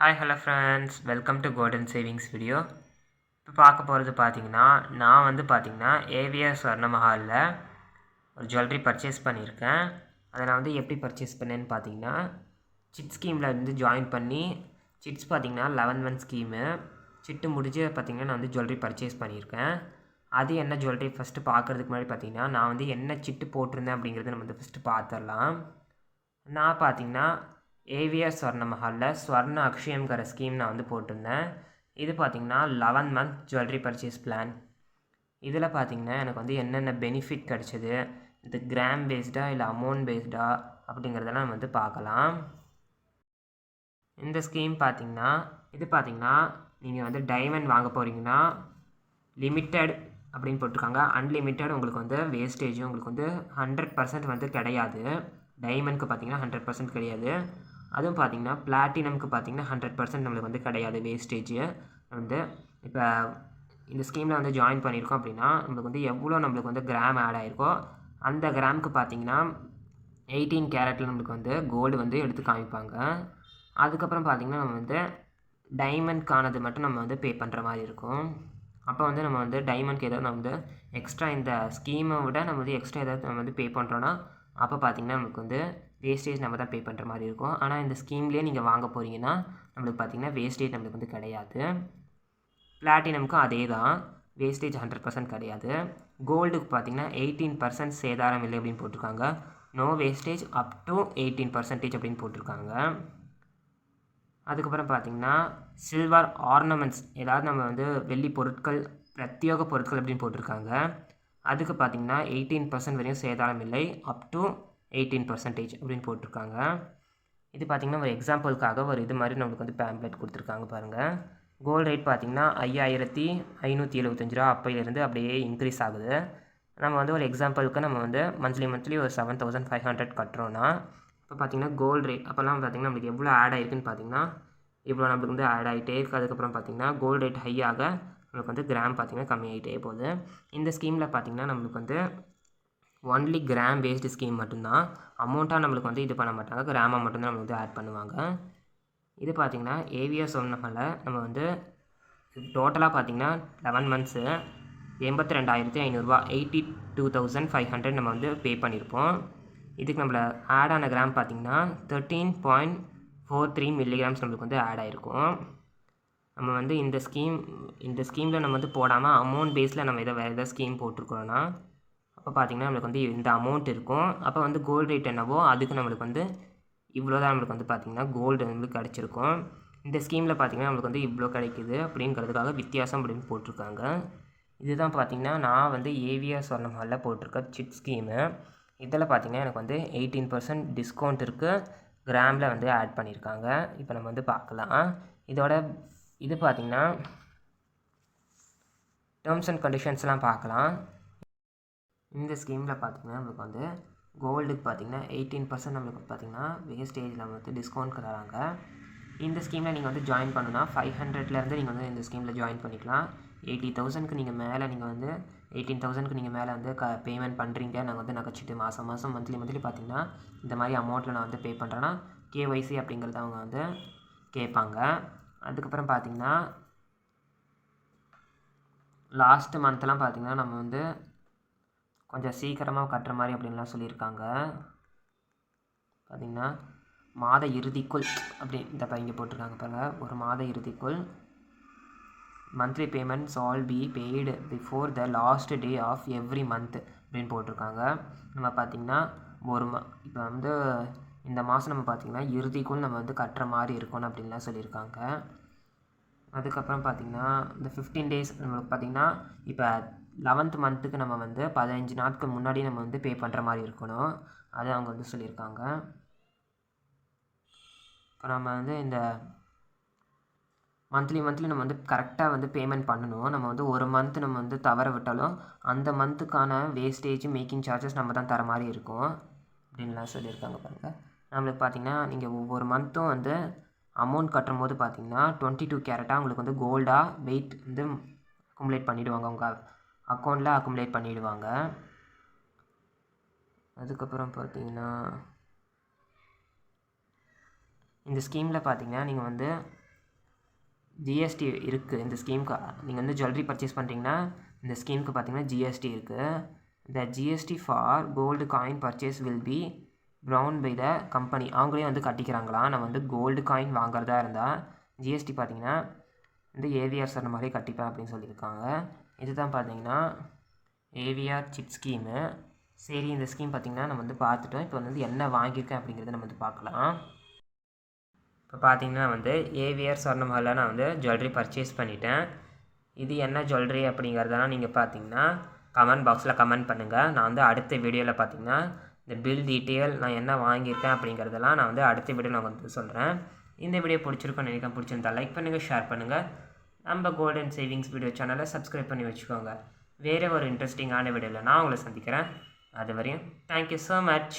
Hi hello friends, welcome to golden savings video. இப்போ பார்க்க போகிறது பார்த்தீங்கன்னா, நான் வந்து பார்த்தீங்கன்னா ஏவிஎஸ் ஸ்வர்ணமஹாலில் ஒரு ஜுவல்லரி பர்ச்சேஸ் பண்ணியிருக்கேன். அதை நான் வந்து எப்படி பர்ச்சேஸ் பண்ணேன்னு பார்த்தீங்கன்னா, சிட் ஸ்கீமில் வந்து ஜாயின் பண்ணி, சிட்ஸ் பார்த்தீங்கன்னா 11 மந்த் ஸ்கீமு. சிட்டு முடிஞ்சு பார்த்தீங்கன்னா நான் வந்து ஜுவல்லரி பர்ச்சேஸ் பண்ணியிருக்கேன். அது என்ன ஜுவல்லரி ஃபஸ்ட்டு பார்க்குறதுக்கு முன்னாடி பார்த்தீங்கன்னா, நான் வந்து என்ன சிட்டு போட்டிருந்தேன் அப்படிங்கிறத நம்ம வந்து ஃபஸ்ட்டு பார்த்துடலாம். நான் பார்த்தீங்கன்னா ஏவிஎஸ் ஸ்வர்ணமஹாலில் ஸ்வர்ண அக்ஷயம்ங்கிற ஸ்கீம் நான் வந்து போட்டிருந்தேன். இது பார்த்தீங்கன்னா 11 மந்த் ஜுவல்லரி பர்ச்சேஸ் பிளான். இதில் பார்த்தீங்கன்னா எனக்கு வந்து என்னென்ன பெனிஃபிட் கிடச்சிது, இது கிராம் பேஸ்டாக இல்லை அமௌண்ட் பேஸ்டா அப்படிங்கிறதெல்லாம் நம்ம வந்து பார்க்கலாம். இந்த ஸ்கீம் பார்த்தீங்கன்னா நீங்கள் வந்து டைமண்ட் வாங்க போகிறீங்கன்னா லிமிட்டட் அப்படின்னு போட்டிருக்காங்க. அன்லிமிட்டட் உங்களுக்கு வந்து வேஸ்டேஜ் உங்களுக்கு வந்து 100% வந்து கிடையாது. டைமண்ட்க்கு பார்த்தீங்கன்னா 100% கிடையாது. அதுவும் பார்த்தீங்கன்னா பிளாட்டினம்க்கு பார்த்தீங்கன்னா 100% நம்மளுக்கு வந்து கிடையாது வேஸ்டேஜ். வந்து இப்போ இந்த ஸ்கீமில் வந்து ஜாயின் பண்ணியிருக்கோம் அப்படின்னா நம்மளுக்கு வந்து எவ்வளோ நம்மளுக்கு வந்து கிராம் ஆட் ஆகிருக்கோ அந்த கிராமுக்கு பார்த்தீங்கன்னா 18 கேரட்டில் நம்மளுக்கு வந்து கோல்டு வந்து எடுத்து காமிப்பாங்க. அதுக்கப்புறம் பார்த்தீங்கன்னா நம்ம வந்து டைமண்ட்கானது மட்டும் நம்ம வந்து பே பண்ணுற மாதிரி இருக்கும். அப்போ வந்து நம்ம வந்து டைமண்ட்க்கு ஏதாவது நம்ம வந்து எக்ஸ்ட்ரா இந்த ஸ்கீமை விட நம்ம வந்து எக்ஸ்ட்ரா ஏதாவது நம்ம வந்து பே பண்ணுறோன்னா அப்போ பார்த்திங்கன்னா நமக்கு வந்து வேஸ்டேஜ் நம்ம தான் பே பண்ணுற மாதிரி இருக்கும். ஆனால் இந்த ஸ்கீம்லேயே நீங்கள் வாங்க போகிறீங்கன்னா நம்மளுக்கு பார்த்திங்கன்னா வேஸ்டேஜ் நம்மளுக்கு வந்து கிடையாது. பிளாட்டினமுக்கும் அதே தான், வேஸ்டேஜ் 100% கிடையாது. கோல்டுக்கு பார்த்திங்கன்னா 18% சேதாரம் இல்லை அப்படின்னு போட்டிருக்காங்க. நோ வேஸ்டேஜ் அப் டு 18% அப்படின்னு போட்டிருக்காங்க. அதுக்கப்புறம் பார்த்திங்கன்னா சில்வர் ஆர்னமெண்ட்ஸ், ஏதாவது நம்ம வந்து வெள்ளி பொருட்கள் பிரத்யேக பொருட்கள் அப்படின்னு போட்டிருக்காங்க. அதுக்கு பார்த்திங்கன்னா 18% வரையும் சேதாரம் இல்லை, அப் டு 18% அப்படின்னு போட்டிருக்காங்க. இது பார்த்திங்கன்னா ஒரு எக்ஸாம்பிளுக்காக ஒரு இது மாதிரி நம்மளுக்கு வந்து பேம்ப்ளெட் கொடுத்துருக்காங்க பாருங்கள். கோல்டு ரேட் பார்த்திங்கன்னா 5575 ரூபா அப்போயிலேருந்து அப்படியே இன்க்ரீஸ் ஆகுது. நம்ம வந்து ஒரு எக்ஸாம்பிளுக்கு நம்ம வந்து மந்த்லி ஒரு 7500 கட்டுறோன்னா இப்போ பார்த்திங்கன்னா கோல்டு ரேட் அப்போல்லாம் பார்த்திங்கன்னா நம்மளுக்கு எவ்வளோ ஆட் ஆகிருக்குன்னு பார்த்திங்கன்னா இவ்வளோ நம்மளுக்கு வந்து ஆட் ஆகிட்டே இருக்குது. அதுக்கப்புறம் பார்த்திங்கன்னா கோல்டு ரேட் ஹை ஆக நம்மளுக்கு வந்து கிராம் பார்த்திங்கன்னா கம்மியாகிட்டே போகுது. இந்த ஸ்கீமில் பார்த்திங்கன்னா நம்மளுக்கு வந்து ஒன்லி கிராம் பேஸ்டு ஸ்கீம் மட்டும்தான், அமௌண்ட்டாக நம்மளுக்கு வந்து இது பண்ண மாட்டாங்க, கிராமாக மட்டும்தான் நம்மளுக்கு வந்து ஆட் பண்ணுவாங்க. இது பார்த்திங்கன்னா ஏவிஎஸ் சொன்னனால நம்ம வந்து டோட்டலாக பார்த்திங்கன்னா 11 மந்த்ஸு 82,500 82,500 நம்ம வந்து பே பண்ணியிருப்போம். இதுக்கு நம்மள ஆட் ஆன கிராம் பார்த்திங்கன்னா 13.43 மில்லிகிராம்ஸ் நம்மளுக்கு வந்து ஆட் ஆகிருக்கும். நம்ம வந்து இந்த ஸ்கீமில் நம்ம வந்து போடாமல் அமௌண்ட் பேஸில் நம்ம வேறு எதாவது ஸ்கீம் போட்டிருக்கோன்னா அப்போ பார்த்திங்கன்னா நம்மளுக்கு வந்து இந்த அமௌண்ட் இருக்கும். அப்போ வந்து கோல்டு ரேட் என்னவோ அதுக்கு நம்மளுக்கு வந்து இவ்வளோ தான் நம்மளுக்கு வந்து பார்த்திங்கன்னா கோல்டு வந்து கிடச்சிருக்கும். இந்த ஸ்கீமில் பார்த்திங்கன்னா நம்மளுக்கு வந்து இவ்வளோ கிடைக்குது அப்படிங்கிறதுக்காக வித்தியாசம் அப்படின்னு போட்டிருக்காங்க. இதுதான் பார்த்திங்கன்னா நான் வந்து ஏவிஎஸ் ஸ்வர்ணமஹாலில் போட்டிருக்க சிட் ஸ்கீமு. இதில் பார்த்திங்கன்னா எனக்கு வந்து 18% டிஸ்கவுண்ட் இருக்குது, கிராமில் வந்து ஆட் பண்ணியிருக்காங்க. இப்போ நம்ம வந்து பார்க்கலாம். இது பார்த்திங்கன்னா டேர்ம்ஸ் அண்ட் கண்டிஷன்ஸ்லாம் பார்க்கலாம். இந்த ஸ்கீமில் பார்த்திங்கன்னா நம்மளுக்கு வந்து கோல்டுக்கு பார்த்திங்கன்னா 18% நம்மளுக்கு பார்த்திங்கன்னா வேஸ்டேஜில் வந்து டிஸ்கவுண்ட் தராங்க. இந்த ஸ்கீமில் நீங்கள் வந்து ஜாயின் பண்ணுன்னா 500லேருந்து நீங்கள் வந்து இந்த ஸ்கீமில் ஜாயின் பண்ணிக்கலாம். 80,000க்கு நீங்கள் மேலே நீங்கள் வந்து 18,000க்கு நீங்கள் மேலே வந்து பேமெண்ட் பண்ணுறீங்க, நாங்கள் வந்து நகைச்சிட்டு மாதம் மந்த்லி பார்த்திங்கன்னா இந்த மாதிரி அமௌண்ட்டில் நான் வந்து பே பண்ணுறேன்னா கேஒய்சி அப்படிங்கிறத அவங்க வந்து கேட்பாங்க. அதுக்கப்புறம் பார்த்திங்கன்னா லாஸ்ட்டு மந்த்லாம் பார்த்திங்கன்னா நம்ம வந்து கொஞ்சம் சீக்கிரமாக கட்டுற மாதிரி அப்படின்லாம் சொல்லியிருக்காங்க. பார்த்திங்கன்னா மாத இறுதிக்குள் அப்படி இந்த இங்கே போட்டிருக்காங்க பாருங்கள், ஒரு மாத இறுதிக்குள் monthly payments all be paid before the last day of every month அப்படின்னு போட்டிருக்காங்க. நம்ம பார்த்திங்கன்னா இப்போ வந்து இந்த மாதம் நம்ம பார்த்திங்கன்னா இறுதிக்குள் நம்ம வந்து கட்டுற மாதிரி இருக்கணும் அப்படின்லாம் சொல்லியிருக்காங்க. அதுக்கப்புறம் பார்த்திங்கன்னா இந்த 15 டேஸ் நம்மளுக்கு பார்த்திங்கன்னா இப்போ 11th மந்த்துக்கு நம்ம வந்து 15 நாட்கள் முன்னாடி நம்ம வந்து பே பண்ணுற மாதிரி இருக்கணும், அது அவங்க வந்து சொல்லியிருக்காங்க. இப்போ நம்ம வந்து இந்த மந்த்லி நம்ம வந்து கரெக்டாக வந்து பேமெண்ட் பண்ணணும். நம்ம வந்து ஒரு மந்த் நம்ம வந்து தவற விட்டாலும் அந்த மந்த்துக்கான வேஸ்டேஜ் மேக்கிங் சார்ஜஸ் நம்ம தான் தர மாதிரி இருக்கும் அப்படின்லாம் சொல்லியிருக்காங்க பாருங்கள். நம்மளுக்கு பார்த்திங்கன்னா நீங்கள் ஒவ்வொரு மந்த்தும் வந்து அமௌண்ட் கட்டும் போது பார்த்திங்கன்னா 22 கேரட்டாக உங்களுக்கு வந்து கோல்டாக வெயிட் வந்து அக்குமுலேட் பண்ணிவிடுவாங்க, உங்கள் அக்கௌண்ட்டில் அக்குமுலேட் பண்ணிவிடுவாங்க. அதுக்கப்புறம் பார்த்திங்கன்னா இந்த ஸ்கீமில் பார்த்திங்கன்னா நீங்கள் வந்து ஜிஎஸ்டி இருக்குது இந்த ஸ்கீமுக்கு. நீங்கள் வந்து ஜுவல்லரி பர்ச்சேஸ் பண்ணுறீங்கன்னா இந்த ஸ்கீமுக்கு பார்த்தீங்கன்னா ஜிஎஸ்டி இருக்குது. The GST for gold coin purchase will be borne by the company. அவங்களே வந்து கட்டிக்கிறாங்களாம். நம்ம வந்து கோல்டு காயின் வாங்குறதா இருந்தால் ஜிஎஸ்டி பார்த்தீங்கன்னா இந்த ஏவிஆர் சொன்ன மாதிரி கட்டிப்பேன் அப்படின்னு சொல்லியிருக்காங்க. இதுதான் பார்த்தீங்கன்னா ஏவிஆர் சிப் ஸ்கீமு. சரி, இந்த ஸ்கீம் பார்த்திங்கன்னா நம்ம வந்து பார்த்துட்டோம். இப்போ வந்து என்ன வாங்கியிருக்கேன் அப்படிங்கிறத நம்ம வந்து பார்க்கலாம். இப்போ பார்த்தீங்கன்னா வந்து ஏவிஆர் சொர்ணமஹாலில் நான் வந்து ஜுவல்லரி பர்ச்சேஸ் பண்ணிட்டேன். இது என்ன ஜுவல்லரி அப்படிங்கிறதெல்லாம் நீங்கள் பார்த்தீங்கன்னா கமெண்ட் பாக்ஸில் கமெண்ட் பண்ணுங்கள். நான் வந்து அடுத்த வீடியோவில் பார்த்தீங்கன்னா இந்த பில் டீட்டெயில் நான் என்ன வாங்கியிருக்கேன் அப்படிங்கிறதெல்லாம் நான் வந்து அடுத்த வீடியோவில் நான் வந்து சொல்கிறேன். இந்த வீடியோ பிடிச்சிருக்கோன்னு நினைக்கிறேன். பிடிச்சிருந்தா லைக் பண்ணுங்கள், ஷேர் பண்ணுங்கள். நம்ம கோல்டன் சேவிங்ஸ் வீடியோ சேனலை சப்ஸ்கிரைப் பண்ணி வச்சுக்கோங்க. வேறு ஒரு இன்ட்ரெஸ்டிங்கான வீடியோவில் நான் உங்களை சந்திக்கிறேன். அது வரையும் தேங்க்யூ ஸோ மச்.